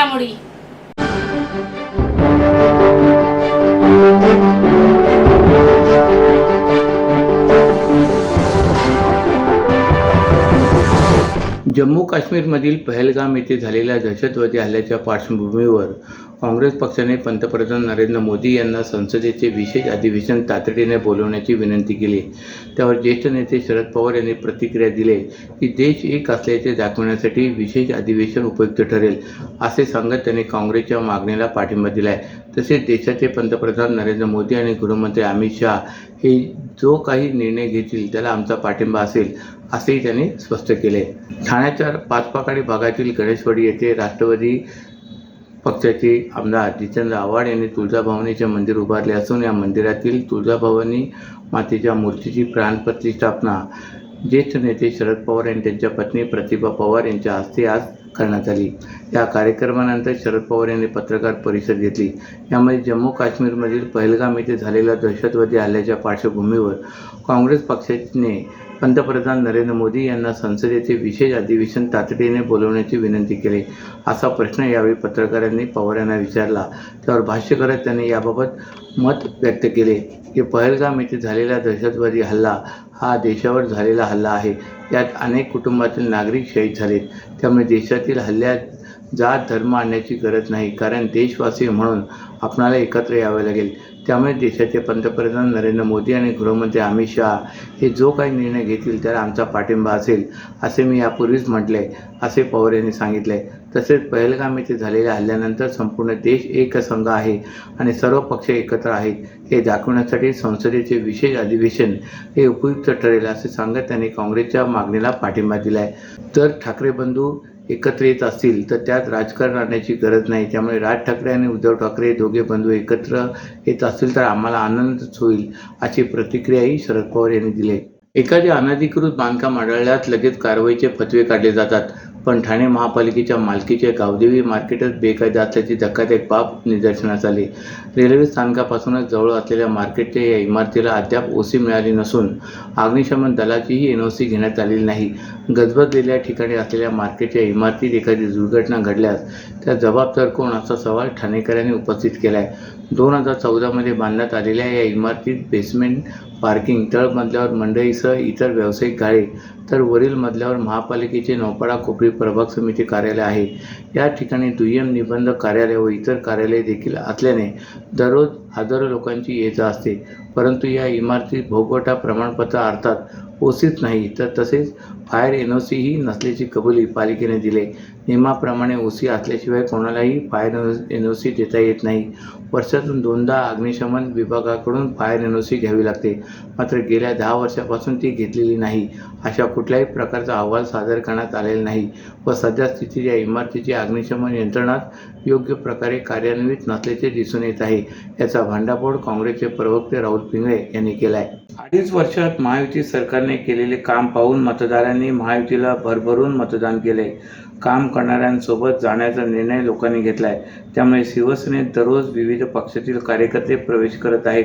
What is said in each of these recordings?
घडामोडी। जम्मू काश्मीरमधील पहलगाम येथे झालेल्या दहशतवादी हल्ल्याच्या पार्श्वभूमीवर काँग्रेस पक्षाने पंतप्रधान नरेंद्र मोदी यांना संसदेचे विशेष अधिवेशन तातडीने बोलवण्याची विनंती केली। त्यावर ज्येष्ठ नेते शरद पवार यांनी प्रतिक्रिया दिली की देश एक असल्याचे दाखवण्यासाठी विशेष अधिवेशन उपयुक्त ठरेल, असे सांगत त्यांनी काँग्रेसच्या मागणीला पाठिंबा दिलाय। तसेच देशाचे पंतप्रधान नरेंद्र मोदी आणि गृहमंत्री अमित शहा हे जो काही निर्णय घेतील त्याला आमचा पाठिंबा असेल, असेही त्यांनी स्पष्ट केले। ठाण्याच्या पाचपाकाडी भागातील गणेशवाडी येथे राष्ट्रवादी पक्षाचे आमदार जितेंद्र आव्हाड यांनी तुळजाभवानीचे मंदिर उभारले असून या मंदिरातील तुळजाभवानी मातेच्या मूर्तीची प्राणप्रतिष्ठापना ज्येष्ठ नेते शरद पवार आणि त्यांच्या पत्नी प्रतिभा पवार यांच्या हस्ते आज करण्यात आली। या कार्यक्रमानंतर शरद पवार यांनी पत्रकार परिषद घेतली। यामध्ये जम्मू काश्मीरमधील पहलगाम येथे झालेल्या दहशतवादी हल्ल्याच्या पार्श्वभूमीवर काँग्रेस पक्षाने पंतप्रधान नरेंद्र मोदी यांना संसदेचे विशेष अधिवेशन तातडीने बोलवण्याची विनंती केली, असा प्रश्न यावेळी पत्रकारांनी पवार यांना विचारला। त्यावर भाष्य करत त्यांनी याबाबत मत व्यक्त केले की पहलगाम येथे झालेला दहशतवादी हल्ला हा देशावर झालेला हल्ला आहे। यात अनेक कुटुंबातील नागरिक शहीद झालेत। त्यामुळे देशातील हल्ल्यात जात धर्म आणण्याची गरज नाही, कारण देशवासी म्हणून आपणाला एकत्र यावे लागेल। त्यामुळे देशाचे पंतप्रधान नरेंद्र मोदी आणि गृहमंत्री अमित शहा हे जो काही निर्णय घेतील त्याला आमचा पाठिंबा असेल, असे मी यापूर्वीच म्हटले, असे पवार यांनी सांगितले। तसेच पहलगाम येथे झालेल्या हल्ल्यानंतर संपूर्ण देश एकसंघ आहे आणि सर्व पक्ष एकत्र आहेत हे दाखवण्यासाठी संसदेचे विशेष अधिवेशन हे उपयुक्त ठरेल, असे सांगत त्यांनी काँग्रेसच्या मागणीला पाठिंबा दिलाय। तर ठाकरे बंधू एकत्र येत असतील तर त्यात राजकारण आणण्याची गरज नाही। त्यामुळे राज ठाकरे आणि उद्धव ठाकरे दोघे बंधू एकत्र येत असतील तर आम्हाला आनंदच होईल, अशी प्रतिक्रियाही शरद पवार यांनी दिली। एखाद्या अनधिकृत बांधकाम आढळल्यास लगेच कारवाईचे फतवे काढले जातात, पण ठाणे महापालिकेच्या मालकीचे गावदेवी मार्केटच बेकायदा असल्याची धक्कादायक बाब निदर्शनास आली। रेल्वे स्थानकापासूनच जवळ असलेल्या मार्केटच्या या इमारतीला अद्याप ओसी मिळाली नसून अग्निशमन दलाचीही एनओसी घेण्यात आलेली नाही। गजबजलेल्या ठिकाणी असलेल्या मार्केटच्या इमारतीत एखादी दुर्घटना घडल्यास त्या जबाबदार कोण, असा सवाल ठाणेकरांनी उपस्थित केला आहे। 2014मध्ये बांधण्यात आलेल्या या इमारतीत बेसमेंट पार्किंग, तळ मजल्यावर मंडईसह इतर व्यावसायिक गाळे तर वरील मजल्यावर महापालिकेचे नौपाडा कोपरी प्रभाग समिती कार्यालय आहे। या ठिकाणी दुय्यम निबंधक कार्यालय व इतर कार्यालय देखील असल्याने दररोज हजारो लोकांची ये-जा असते। परंतु या इमारतीत भोगवटा प्रमाणपत्र अर्थात ओसीच नाही, तर तसेच फायर एनओसी ही नसल्याची कबुली पालिकेने दिली। नियमाप्रमाणे ओसी असल्याशिवाय कोणालाही फायर एनओसी देता येत नाही। वर्षातून 2दा अग्निशमन विभागाकडून फायर एनओसी घ्यावी लागते, मात्र गेल्या 10 वर्षापासून ती घेतलेली नाही। अशा कुठल्याही प्रकारचा अहवाल सादर करण्यात आलेला नाही व सध्या स्थितीत या इमारतीची अग्निशमन यंत्रणाच योग्य प्रकारे कार्यान्वित नसल्याचे दिसून येत आहे। याचा भांडाफोड काँग्रेसचे प्रवक्ते राहुल पिंगळे यांनी केला आहे। 2.5 वर्षात महायुती सरकारने केलेले काम पाहून मतदारांनी महायुतीला भरभरून मतदान केले। काम करणाऱ्यांसोबत जाण्याचा निर्णय लोकांनी घेतलाय। त्यामुळे शिवसेनेत दररोज विविध पक्षातील कार्यकर्ते प्रवेश करत आहेत।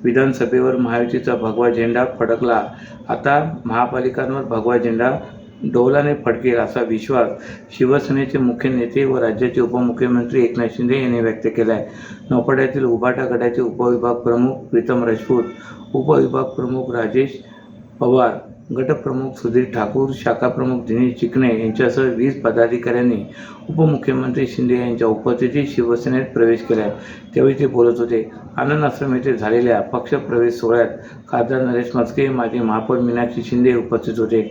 विधानसभेवर महायुतीचा भगवा झेंडा फडकला, आता महापालिकांवर भगवा झेंडा डौलाने फडकेल, असा विश्वास शिवसेनेचे मुख्य नेते व राज्याचे उपमुख्यमंत्री एकनाथ शिंदे यांनी व्यक्त केला आहे। नौपाड्यातील उभाटा गटाचे उपविभाग प्रमुख प्रीतम राजपूत, उपविभाग प्रमुख राजेश पवार, गटप्रमुख सुधीर ठाकूर, शाखा प्रमुख दिनेश चिकणे यांच्यासह 20 पदाधिकाऱ्यांनी उपमुख्यमंत्री शिंदे यांच्या उपस्थितीत शिवसेनेत प्रवेश केला। त्यावेळी ते बोलत होते। आनंद आश्रम येथे झालेल्या पक्षप्रवेश सोहळ्यात खासदार नरेश म्हस्के, माजी महापौर मीनाक्षी शिंदे उपस्थित होते।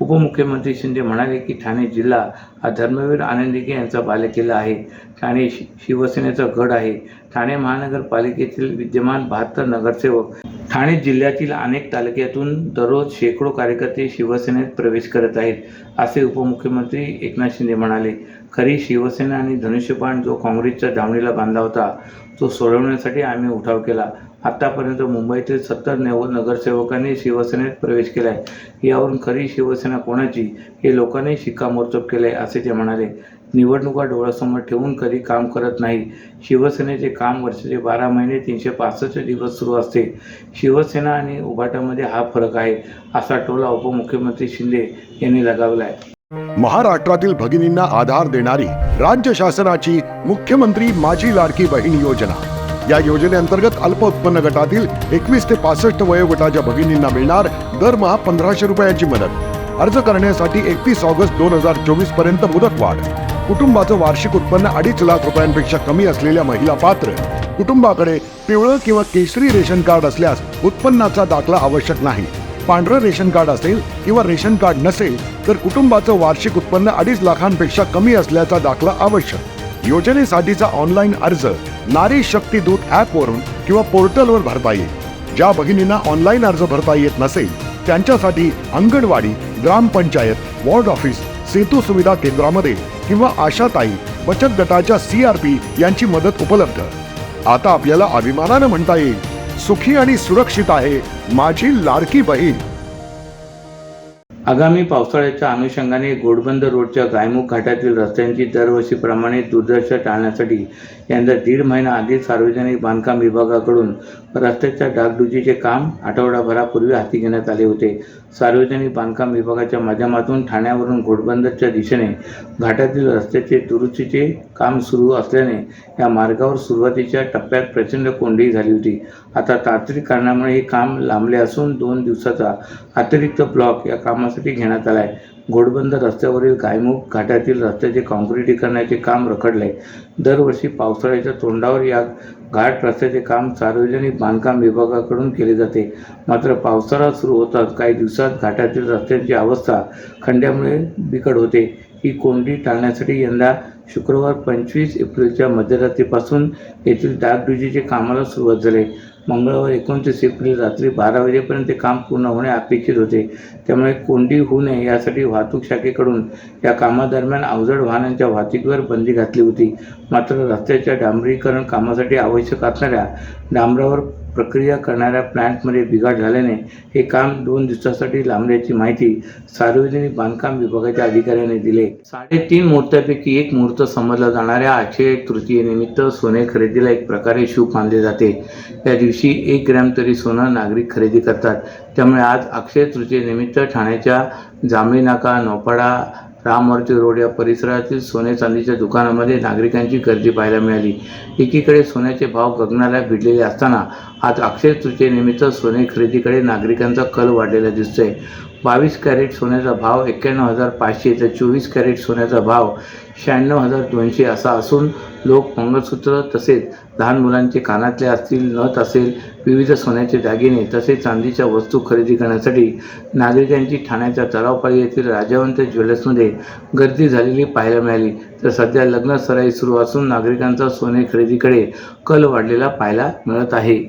उपमुख्यमंत्री शिंदे म्हणाले की ठाणे जिल्हा हा धर्मवीर आनंदीके यांचा बालेकिल्ला आहे। ठाणे शिवसेनेचा गड आहे। ठाणे महानगरपालिकेतील विद्यमान 72 नगरसेवक, ठाणे जिल्ह्यातील अनेक तालुक्यातून दररोज शेकडो कार्यकर्ते शिवसेनेत प्रवेश करत आहेत, असे उपमुख्यमंत्री एकनाथ शिंदे म्हणाले। खरी शिवसेना आणि धनुष्यबाण जो काँग्रेसच्या दावणीला बांधला होता तो सोडवण्यासाठी आम्ही उठाव केला। आतापर्यंत मुंबईतील 70 नगरसेवकांनी शिवसेनेत प्रवेश केलाय। यावरून खरी शिवसेना कोणाची हे लोकांनी शिक्कामोर्तब केले, असे ते म्हणाले। निवडणुका डोळ्यासमोर ठेवून कधी काम करत नाही। शिवसेनेचे काम वर्षाचे 12 महिने 365 दिवस सुरू असते। शिवसेना आणि उभाटामध्ये हा फरक आहे, असा टोला उपमुख्यमंत्री शिंदे यांनी लगावला आहे। महाराष्ट्रातील भगिनींना आधार देणारी राज्य शासनाची मुख्यमंत्री माझी लाडकी बहीण योजना. या योजनेअंतर्गत अल्प उत्पन्न गटातील 21 ते 65 वयोगटाच्या भगिनींना मिळणार दरमहा 1500 रुपयांची मदत. अर्ज करण्यासाठी 31 ऑगस्ट 2024 पर्यंत मुदतवाढ. कुटुंबाचं वार्षिक उत्पन्न 2.5 लाख रुपयांपेक्षा कमी असलेल्या महिला पात्र. कुटुंबाकडे पिवळं किंवा केशरी रेशन कार्ड असल्यास उत्पन्नाचा दाखला आवश्यक नाही. पांढरं रेशन कार्ड असेल किंवा रेशन कार्ड नसेल तर कुटुंबाचं वार्षिक उत्पन्न 2.5 लाखांपेक्षा कमी असल्याचा दाखला आवश्यक. योजनेसाठीचा ऑनलाईन अर्ज नारी शक्ती दूत ॲप वरून किंवा पोर्टलवर भरता येईल. ज्या भगिनींना ऑनलाईन अर्ज भरता येत नसेल त्यांच्यासाठी अंगणवाडी, ग्रामपंचायत, वॉर्ड ऑफिस, सेतू सुविधा केंद्रामध्ये किंवा आशाताई बचत गटाच्या CRP यांची मदत उपलब्ध. आता आपल्याला अभिमानानं म्हणता येईल, सुखी आणि सुरक्षित आहे माझी लाडकी बहीण. आगामी पावसाळ्याच्या अनुषंगाने घोडबंदर रोडच्या गायमुख घाटातील रस्त्यांची दरवर्षीप्रमाणे दुर्दशा टाळण्यासाठी यंदा 1.5 महिना आधी सार्वजनिक बांधकाम विभागाकडून रस्त्याच्या डागडुजीचे काम आठवडाभरापूर्वी हाती घेण्यात आले होते. सार्वजनिक बांधकाम विभागाच्या माध्यमातून ठाण्यावरून घोडबंदरच्या दिशेने घाटातील रस्त्याचे दुरुस्तीचे काम सुरू असल्याने या मार्गावर सुरुवातीच्या टप्प्यात प्रचंड कोंडी झाली होती. आता तांत्रिक कारणामुळे हे काम लांबले असून 2 दिवसाचा अतिरिक्त ब्लॉक या कामासाठी घेण्यात आला आहे. घोडबंदर रस्त्यावरील गायमुख घाटातील रस्त्याचे काँक्रिटीकरणाचे काम रखडले. दरवर्षी पावसाळ्याच्या तोंडावर या घाट रस्त्याचे काम सार्वजनिक बांधकाम विभागाकडून केले जाते. मात्र पावसाळा सुरू होताच काही दिवसात घाटातील रस्त्यांची अवस्था खड्ड्यामुळे बिकट होते. ही कोंडी टाळण्यासाठी यंदा शुक्रवार 25 एप्रिलच्या मध्यरात्रीपासून येथील डागडुजीचे कामाला सुरुवात झाली. मंगळवार 29 एप्रिल रात्री 12 वाजेपर्यंत काम पूर्ण होणे अपेक्षित होते. त्यामुळे कोंडी होऊ नये यासाठी वाहतूक शाखेकडून या कामादरम्यान अवजड वाहनांच्या वाहतुकीवर बंदी घातली होती. मात्र रस्त्याच्या डांबरीकरण कामासाठी आवश्यक असणाऱ्या डांबरावर प्रक्रिया करणाऱ्या प्लॅन्टमध्ये बिघाड झाल्याने हे काम 2 दिवसासाठी लांबल्याची माहिती सार्वजनिक बांधकाम विभागाच्या अधिकाऱ्यांनी दिली. 3.5 मुहूर्तापैकी एक मुहूर्त समजला जाणाऱ्या अक्षय तृतीयेनिमित्त सोने खरेदीला एक प्रकारे शुभ मानले जाते. या दिवशी 1 ग्रॅम तरी सोनं नागरिक खरेदी करतात. त्यामुळे आज अक्षय तृतीयेनिमित्त ठाण्याच्या जांभळी नाका, नौपाडा, राममूर्ती रोड या परिसरातील सोने चांदीच्या दुकानामध्ये नागरिकांची गर्दी पाहायला मिळाली. एकीकडे सोन्याचे भाव गगनाला भिडलेले असताना आज अक्षय तृतीयेनिमित्त सोने खरेदीकडे नागरिकांचा कल वाढलेला दिसतोय. 22 कॅरेट सोन्याचा भाव 91,500 तर 24 कॅरेट सोन्याचा भाव 96,200 असा असून लोक मंगळसूत्र तसेच लहान मुलांचे कानातले असतील, नथ असेल, विविध सोन्याचे दागिने तसेच चांदीच्या वस्तू खरेदी करण्यासाठी नागरिकांची ठाण्याच्या तलावपाळी येथील राजवंत ज्वेलर्समध्ये गर्दी झालेली पाहायला मिळाली. तर सध्या लग्न सराई सुरू असून नागरिकांचा सोने खरेदीकडे कल वाढलेला पाहायला मिळत आहे.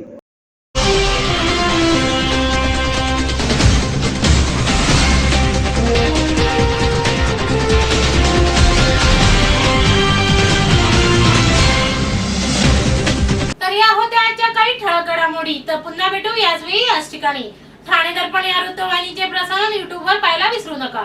तर पुन्हा भेटू याच वेळी याच ठिकाणी. ठाणे दर्पण या वृत्तवाहिनीचे प्रसारण YouTube वर पाहायला विसरू नका.